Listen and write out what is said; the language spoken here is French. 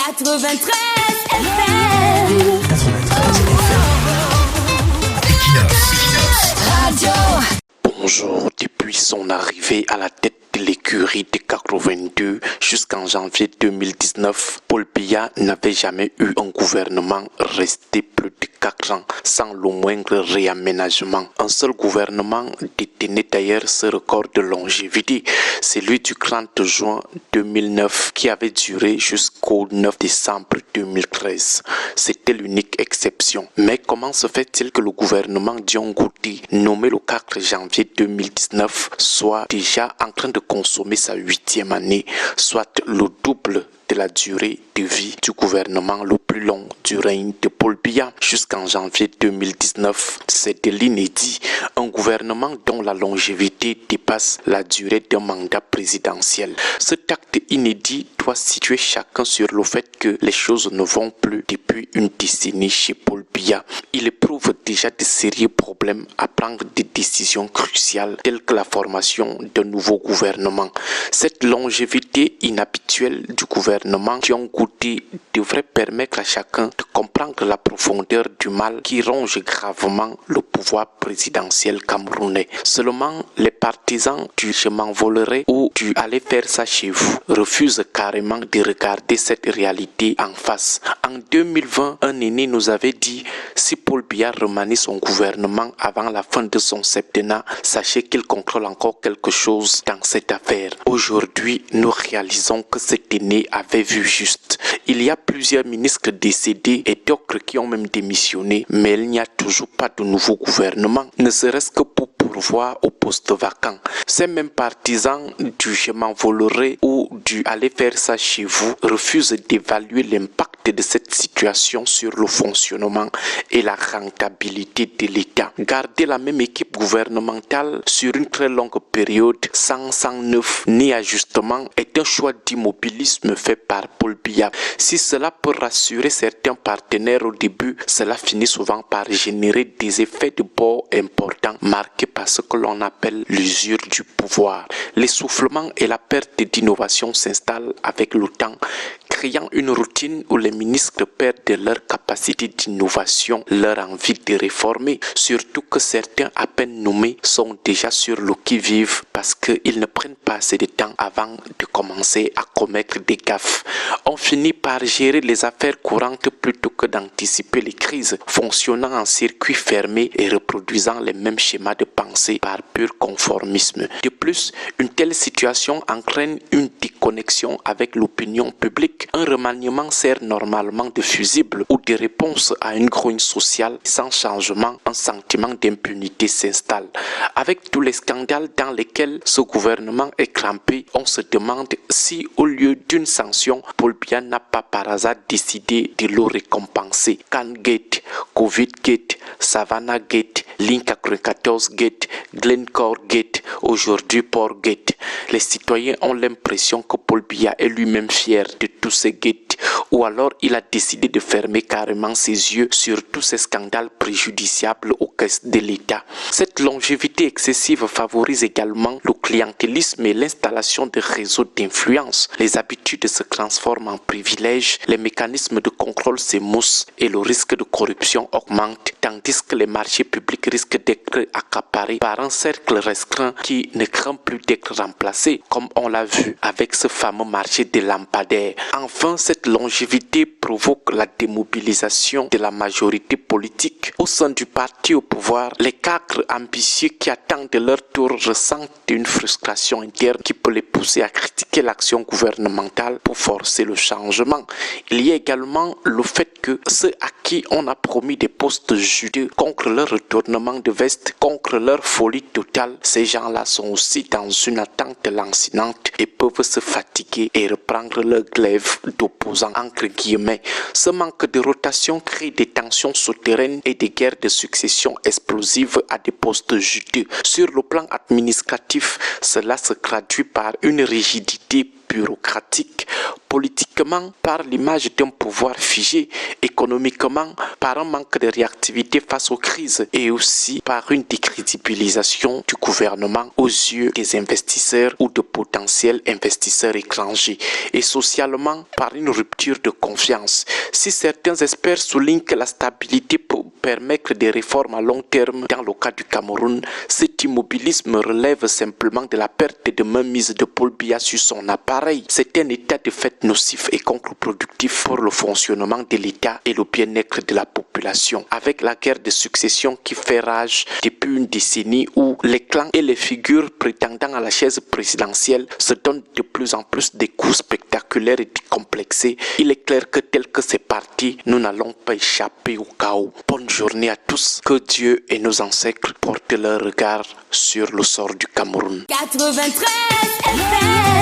93 FM. 93 FM. Radio. Bonjour, depuis son arrivée à la tête de l'écurie de 82 jusqu'en janvier 2019, Paul Biya n'avait jamais eu un gouvernement resté plus de 4 ans sans le moindre réaménagement. Un seul gouvernement détenait d'ailleurs ce record de longévité, celui du 30 juin 2009 qui avait duré jusqu'au 9 décembre 2013. C'était l'unique exception. Mais comment se fait-il que le gouvernement Dion Ngouti, nommé le 4 janvier 2019, soit déjà en train de consommer sa 8e année, soit le double de la durée de vie du gouvernement le plus long du règne de Paul Biya jusqu'en janvier 2019. C'est de l'inédit, un gouvernement dont la longévité dépasse la durée d'un mandat présidentiel. Cet acte inédit doit situer chacun sur le fait que les choses ne vont plus depuis une décennie chez Paul Biya. Il éprouve déjà de sérieux problèmes à prendre des décisions cruciales telles que la formation d'un nouveau gouvernement. Cette longévité inhabituelle du gouvernement Dion Ngouti devrait permettre à chacun de comprendre la profondeur du mal qui ronge gravement le pouvoir présidentiel camerounais. Seulement, les partisans du je m'envolerai ou du allez faire ça chez vous refusent carrément de regarder cette réalité en face. En 2020, un aîné nous avait dit si Paul Biya remanie son gouvernement avant la fin de son septennat, sachez qu'il contrôle encore quelque chose dans cette affaire. Aujourd'hui, nous réalisons que cet aîné avait vu juste. Il y a plusieurs ministres décédés et d'autres qui ont même démissionné, mais il n'y a toujours pas de nouveau gouvernement, ne serait-ce que pour pourvoir aux postes vacants. Ces mêmes partisans du je m'envolerai ou du allez faire ça chez vous refusent d'évaluer l'impact de cette situation sur le fonctionnement et la rentabilité de l'État. Garder la même équipe gouvernementale sur une très longue période sans neuf ni ajustement est un choix d'immobilisme fait par Paul Biya. Si cela peut rassurer certains partenaires au début, cela finit souvent par générer des effets de bord importants marqués par ce que l'on appelle l'usure du pouvoir. L'essoufflement et la perte d'innovation s'installent avec le temps, créant une routine où les ministres perdent leur capacité d'innovation, leur envie de réformer, surtout que certains à peine nommés sont déjà sur le qui-vive parce qu'ils ne prennent pas assez de temps avant de commencer à commettre des gaffes. On finit par gérer les affaires courantes plutôt que d'anticiper les crises, fonctionnant en circuit fermé et reproduisant les mêmes schémas de pensée par pur conformisme. De plus, une telle situation entraîne une déconnexion avec l'opinion publique. Un remaniement sert normalement de fusible ou de réponse à une grogne sociale. Sans changement, un sentiment d'impunité s'installe. Avec tous les scandales dans lesquels ce gouvernement est crampé, on se demande si au lieu d'une sanction, Paul Biya n'a pas par hasard décidé de le récompenser. Can Gate, Covid Gate, Savannah Gate, Link 94 Gate, Glencore Gate, aujourd'hui Port Gate. Les citoyens ont l'impression que Paul Biya est lui-même fier de tous ces gates, ou alors il a décidé de fermer carrément ses yeux sur tous ces scandales préjudiciables aux caisses de l'État. Cette longévité excessive favorise également le clientélisme et l'installation de réseaux d'influence. Les habitudes se transforment en privilèges, les mécanismes de contrôle s'émoussent et le risque de corruption augmente, tandis que les marchés publics risquent d'être accaparés par un cercle restreint qui ne craint plus d'être remplacé, comme on l'a vu avec ce fameux marché des lampadaires. Enfin, cette longévité provoque la démobilisation de la majorité politique. Au sein du parti au pouvoir, les cadres ambitieux qui attendent leur tour ressentent une frustration interne qui peut les pousser à critiquer l'action gouvernementale pour forcer le changement. Il y a également le fait que ceux à qui on a promis des postes juteux contre leur retournement de veste, contre leur folie totale, ces gens-là sont aussi dans une attente lancinante et peuvent se fatiguer et reprendre leur glaive d'opposants entre guillemets. Ce manque de rotation crée des tensions souterraines et des guerres de succession explosives à des postes juteux. Sur le plan administratif, cela se traduit par une rigidité bureaucratique, politiquement par l'image d'un pouvoir figé, économiquement par un manque de réactivité face aux crises et aussi par une décrédibilisation du gouvernement aux yeux des investisseurs ou de potentiels investisseurs étrangers et socialement par une rupture de confiance. Si certains experts soulignent que la stabilité peut permettre des réformes à long terme dans le cas du Cameroun, cet immobilisme relève simplement de la perte de mainmise de Paul Biya sur son appareil. C'est un état de fait nocif et contre-productif pour le fonctionnement de l'État et le bien-être de la population. Avec la guerre de succession qui fait rage depuis une décennie où les clans et les figures prétendant à la chaise présidentielle se donnent de plus en plus des coups spectaculaires et décomplexés, il est clair que tel que c'est parti, nous n'allons pas échapper au chaos. Bonne journée à tous. Que Dieu et nos ancêtres portent leur regard sur le sort du Cameroun. 93 FM.